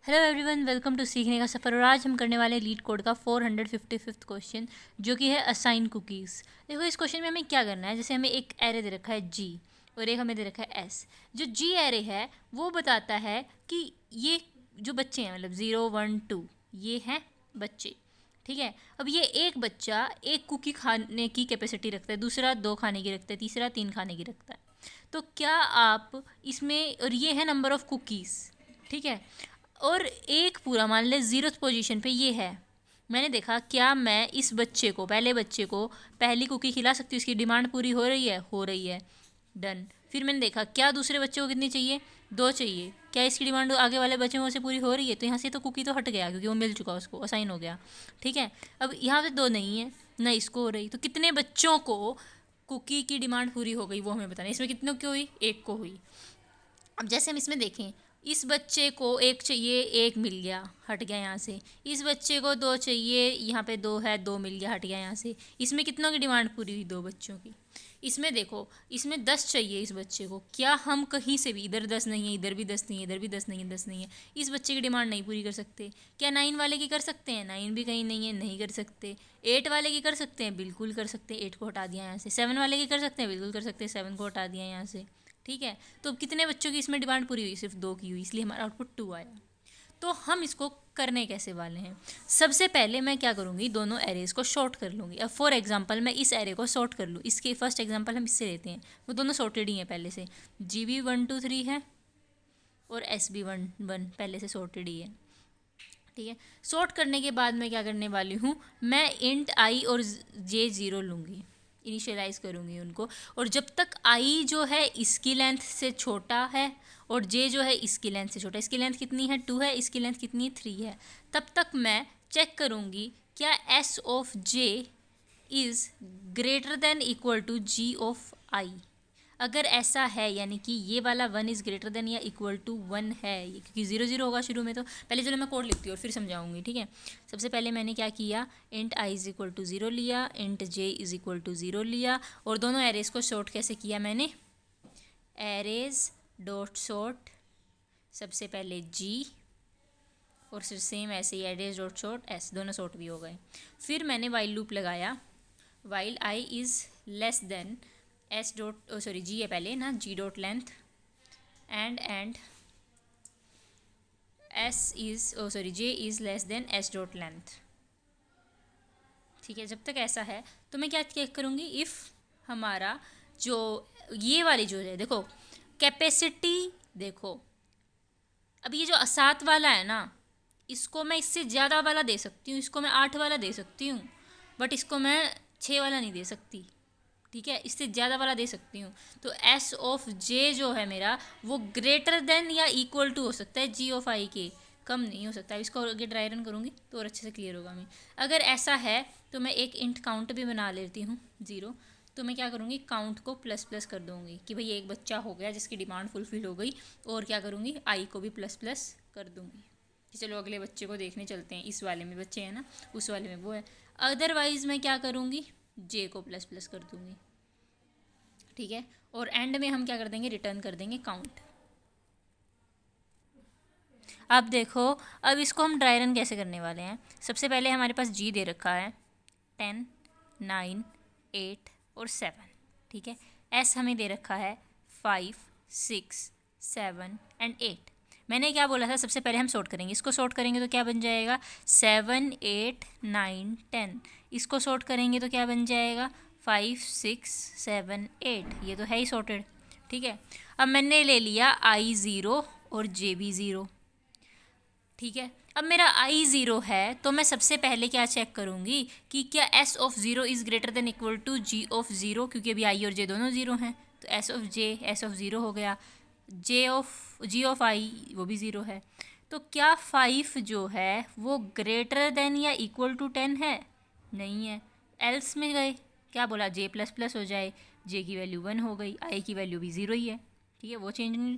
Hello everyone, welcome to सीखने का सफ़र। और आज हम करने वाले लीड कोड का 455 क्वेश्चन, जो कि है असाइन कुकीज़। देखो, इस क्वेश्चन में हमें क्या करना है। जैसे हमें एक एरे दे रखा है जी और एक हमें दे रखा है एस। जो जी एरे है वो बताता है कि ये जो बच्चे हैं, मतलब 0 1 2, ये हैं बच्चे। ठीक है। अब ये एक बच्चा एक कुकी खाने की कैपेसिटी रखता है, दूसरा 2 खाने की रखता है, तीसरा 3 खाने की रखता है। तो क्या आप इसमें, और ये है नंबर ऑफ़ कुकीज़, ठीक है। और एक पूरा मान ले 0th पोजीशन पे ये है। मैंने देखा क्या मैं इस बच्चे को, पहले बच्चे को पहली कुकी खिला सकती हूँ, इसकी डिमांड पूरी हो रही है, हो रही है, डन। फिर मैंने देखा क्या दूसरे बच्चे को कितनी चाहिए, 2 चाहिए, क्या इसकी डिमांड आगे वाले बच्चे में से पूरी हो रही है, तो यहाँ से तो कुकी तो हट गया क्योंकि वो मिल चुका, उसको असाइन हो गया। ठीक है। अब यहाँ से 2 नहीं है, ना इसको हो रही, तो कितने बच्चों को कुकी की डिमांड पूरी हो गई वो हमें बताना है। इसमें कितनों की हुई, एक को हुई। अब जैसे हम इसमें देखें, इस बच्चे को 1 चाहिए, 1 मिल गया, हट गया यहाँ से। इस बच्चे को 2 चाहिए, यहाँ पे 2 है, 2 मिल गया, हट गया यहाँ से। इसमें कितनों की डिमांड पूरी हुई, 2 बच्चों की। इसमें देखो, इसमें 10 चाहिए इस बच्चे को। क्या हम कहीं से भी, इधर 10 नहीं है, इधर भी 10 नहीं है, इधर भी 10 नहीं है, 10 नहीं है, इस बच्चे की डिमांड नहीं पूरी कर सकते। क्या 9 वाले की कर सकते हैं, 9 भी कहीं नहीं है, नहीं कर सकते। 8 वाले की कर सकते हैं, बिल्कुल कर सकते हैं, 8 को हटा दिया यहाँ से। 7 वाले की कर सकते हैं, बिल्कुल कर सकते हैं, 7 को हटा दिया यहाँ से। ठीक है। तो अब कितने बच्चों की इसमें डिमांड पूरी हुई, सिर्फ 2 की हुई, इसलिए हमारा आउटपुट 2 आया। तो हम इसको करने कैसे वाले हैं। सबसे पहले मैं क्या करूँगी, दोनों एरेज को शॉर्ट कर लूँगी। अब फॉर एग्जांपल मैं इस एरे को शॉर्ट कर लूँ। इसके फर्स्ट एग्जांपल हम इससे लेते हैं, वो दोनों सॉर्टेड ही हैं पहले से। जी भी 1 2 3 है और एस भी 1 1 पहले से सॉर्टेड ही है। ठीक है। सॉर्ट करने के बाद मैं क्या करने वाली हूँ, मैं इंट आई और जे 0 लूँगी, इनिशियलाइज करूँगी उनको। और जब तक आई जो है इसकी लेंथ से छोटा है और जे जो है इसकी लेंथ से छोटा, इसकी लेंथ कितनी है 2 है, इसकी लेंथ कितनी है 3 है, तब तक मैं चेक करूँगी क्या S of J is greater than equal to ji of I. अगर ऐसा है, यानी कि ये वाला 1 इज़ ग्रेटर देन या इक्वल टू 1 है, क्योंकि 0 0 होगा शुरू में। तो पहले चलो मैं कोड लिखती हूँ और फिर समझाऊंगी। ठीक है। सबसे पहले मैंने क्या किया, int i is equal to 0 लिया, int j is equal to 0 लिया। और दोनों एरेज को शॉर्ट कैसे किया मैंने, एरेज डॉट शॉर्ट, सबसे पहले जी और फिर सेम ऐसे ही एरेज डॉट शॉर्ट एस, दोनों शॉर्ट भी हो गए। फिर मैंने वाइल लूप लगाया, while I is less than S dot, sorry G है पहले ना, G dot length and S is, sorry J is less than S dot length. ठीक है। जब तक ऐसा है तो मैं क्या चेक करूँगी, इफ़ हमारा जो ये वाली जो है, देखो कैपेसिटी, देखो अब ये जो 7 वाला है ना, इसको मैं इससे ज़्यादा वाला दे सकती हूँ, इसको मैं 8 वाला दे सकती हूँ, बट इसको मैं 6 वाला नहीं दे सकती। ठीक है। इससे ज़्यादा वाला दे सकती हूँ। तो एस ऑफ जे जो है मेरा, वो ग्रेटर देन या इक्वल टू हो सकता है जी ऑफ आई के, कम नहीं हो सकता। इसको आगे ड्राई रन करूँगी तो और अच्छे से क्लियर होगा। मैं अगर ऐसा है तो मैं एक इंट काउंट भी बना लेती हूँ 0। तो मैं क्या करूँगी, काउंट को प्लस प्लस कर दूँगी कि भाई एक बच्चा हो गया जिसकी डिमांड फुलफिल हो गई। और क्या करूँगी, आई को भी प्लस प्लस कर दूँगी कि चलो अगले बच्चे को देखने चलते हैं। इस वाले में बच्चे हैं ना, उस वाले में वो है। अदरवाइज़ मैं क्या करूँगी, जे को प्लस प्लस कर दूँगी। ठीक है। और एंड में हम क्या कर देंगे, रिटर्न कर देंगे काउंट। अब देखो, अब इसको हम ड्राई रन कैसे करने वाले हैं। सबसे पहले हमारे पास जी दे रखा है 10 9 8 और 7। ठीक है। एस हमें दे रखा है 5 6 7 एंड 8। मैंने क्या बोला था, सबसे पहले हम सॉर्ट करेंगे। इसको सॉर्ट करेंगे तो क्या बन जाएगा, 7 8 9 10। इसको सॉर्ट करेंगे तो क्या बन जाएगा, 5 6 7 8। ये तो है ही सॉर्टेड। ठीक है। अब मैंने ले लिया आई 0 और जे भी 0। ठीक है। अब मेरा आई 0 है तो मैं सबसे पहले क्या चेक करूँगी कि क्या S of 0 is greater than equal to ji of 0, क्योंकि अभी आई और जे दोनों 0 हैं। तो एस ऑफ 0 हो गया, जी ऑफ आई वो भी 0 है। तो क्या 5 जो है वो ग्रेटर देन या इक्वल टू 10 है, नहीं है। एल्स में गए, क्या बोला, जे प्लस प्लस हो जाए, जे की वैल्यू 1 हो गई, आई की वैल्यू भी 0 ही है। ठीक है, वो चेंज नहीं।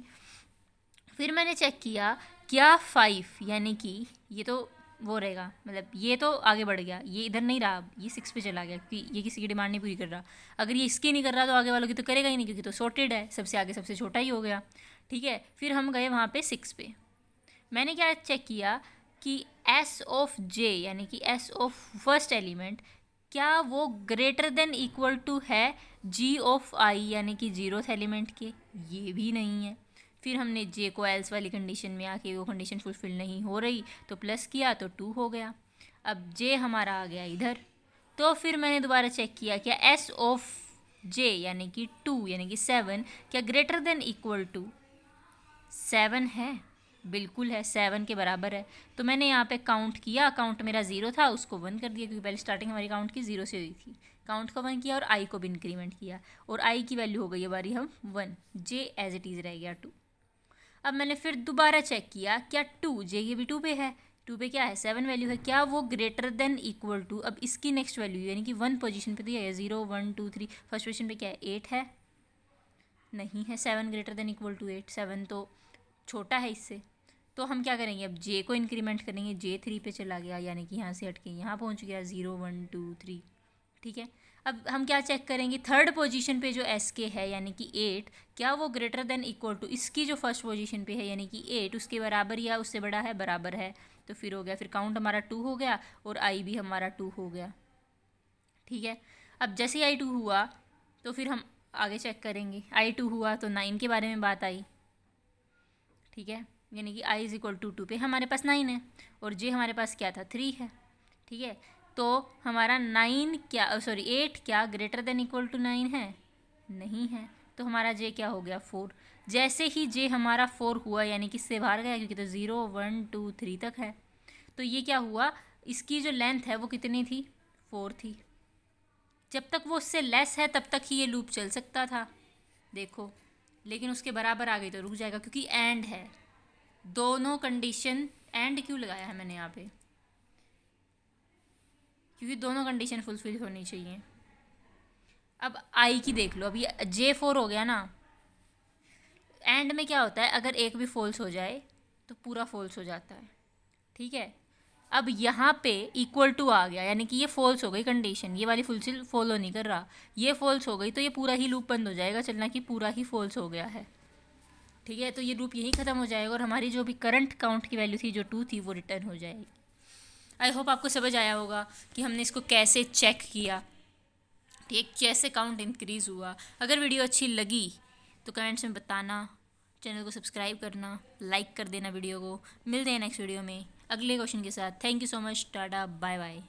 फिर मैंने चेक किया क्या 5, यानी कि ये तो वो रहेगा, मतलब ये तो आगे बढ़ गया, ये इधर नहीं रहा, ये 6 पे चला गया क्योंकि ये किसी की डिमांड नहीं पूरी कर रहा। अगर ये इसकी नहीं कर रहा तो आगे वालों की तो करेगा ही नहीं, क्योंकि तो सॉर्टेड है, सबसे आगे सबसे छोटा ही हो गया। ठीक है। फिर हम गए वहाँ पे 6 पे। मैंने क्या चेक किया कि एस ऑफ जे यानी कि एस ऑफ फर्स्ट एलिमेंट क्या वो ग्रेटर देन इक्वल टू है जी ऑफ आई यानी कि जीरोथ एलिमेंट के, ये भी नहीं है। फिर हमने जे को एल्स वाली कंडीशन में आके वो कंडीशन फुलफिल नहीं हो रही तो प्लस किया तो 2 हो गया। अब जे हमारा आ गया इधर, तो फिर मैंने दोबारा चेक किया क्या एस ऑफ जे यानी कि 2 यानी कि 7 क्या ग्रेटर देन इक्वल टू 7 है, बिल्कुल है, 7 के बराबर है। तो मैंने यहाँ पे काउंट किया, काउंट मेरा 0 था उसको 1 कर दिया क्योंकि पहले स्टार्टिंग हमारी काउंट की 0 से हुई थी। काउंट को 1 किया और आई को भी इंक्रीमेंट किया और आई की वैल्यू हो गई हमारी हम 1, जे एज इट इज़ रह गया 2। अब मैंने फिर दोबारा चेक किया क्या 2 जे ये भी 2 पे है, 2 पे क्या है 7 वैल्यू है, क्या वो ग्रेटर देन इक्वल टू अब इसकी नेक्स्ट वैल्यू यानी कि 1 पोजीशन पे दिया है 0 1 2 3, फर्स्ट पोजीशन पे क्या है 8 है, नहीं है 7 ग्रेटर देन इक्वल टू 8, 7 तो छोटा है इससे। तो हम क्या करेंगे अब जे को इंक्रीमेंट करेंगे, जे 3 पे चला गया यानी कि यहाँ से हट के यहाँ पहुँच गया 0 1 2 3, ठीक है। अब हम क्या चेक करेंगे थर्ड पोजीशन पे जो एस के है यानी कि 8 क्या वो ग्रेटर देन इक्वल टू इसकी जो फर्स्ट पोजीशन पे है यानी कि 8 उसके बराबर या उससे बड़ा है, बराबर है। तो फिर हो गया, फिर काउंट हमारा 2 हो गया और आई भी हमारा 2 हो गया, ठीक है। अब जैसे ही आई 2 हुआ तो फिर हम आगे चेक करेंगे, आई 2 हुआ तो 9 के बारे में बात आई, ठीक है, यानी कि आई इज़ इक्वल टू 2 पे हमारे पास 9 है और जे हमारे पास क्या था 3 है, ठीक है। तो हमारा 9 क्या सॉरी 8 क्या ग्रेटर देन इक्वल टू 9 है, नहीं है। तो हमारा जे क्या हो गया 4। जैसे ही जे हमारा 4 हुआ यानी कि इससे बाहर गया क्योंकि तो 0 1 2 3 तक है, तो ये क्या हुआ इसकी जो लेंथ है वो कितनी थी 4 थी। जब तक वो उससे लेस है तब तक ही ये लूप चल सकता था, देखो, लेकिन उसके बराबर आ गई तो रुक जाएगा क्योंकि एंड है, दोनों कंडीशन एंड क्यों लगाया है मैंने यहाँ पे, क्योंकि दोनों कंडीशन फुलफिल होनी चाहिए। अब आई की देख लो, अब ये J4 हो गया ना, एंड में क्या होता है अगर एक भी फॉल्स हो जाए तो पूरा फॉल्स हो जाता है, ठीक है। अब यहाँ पे इक्वल टू आ गया यानी कि ये फॉल्स हो गई कंडीशन, ये वाली फुलफिल फॉलो नहीं कर रहा, ये फॉल्स हो गई तो ये पूरा ही लूप बंद हो जाएगा चलना कि पूरा ही फॉल्स हो गया है, ठीक है। तो ये लूप यहीं ख़त्म हो जाएगा और हमारी जो भी करंट काउंट की वैल्यू थी जो 2 थी वो रिटर्न हो जाएगी। आई होप आपको समझ आया होगा कि हमने इसको कैसे चेक किया, ठीक, कैसे काउंट इंक्रीज़ हुआ। अगर वीडियो अच्छी लगी तो कमेंट्स में बताना, चैनल को सब्सक्राइब करना, लाइक कर देना वीडियो को। मिलते हैं नेक्स्ट वीडियो में अगले क्वेश्चन के साथ। थैंक यू सो मच, टाटा, बाय बाय।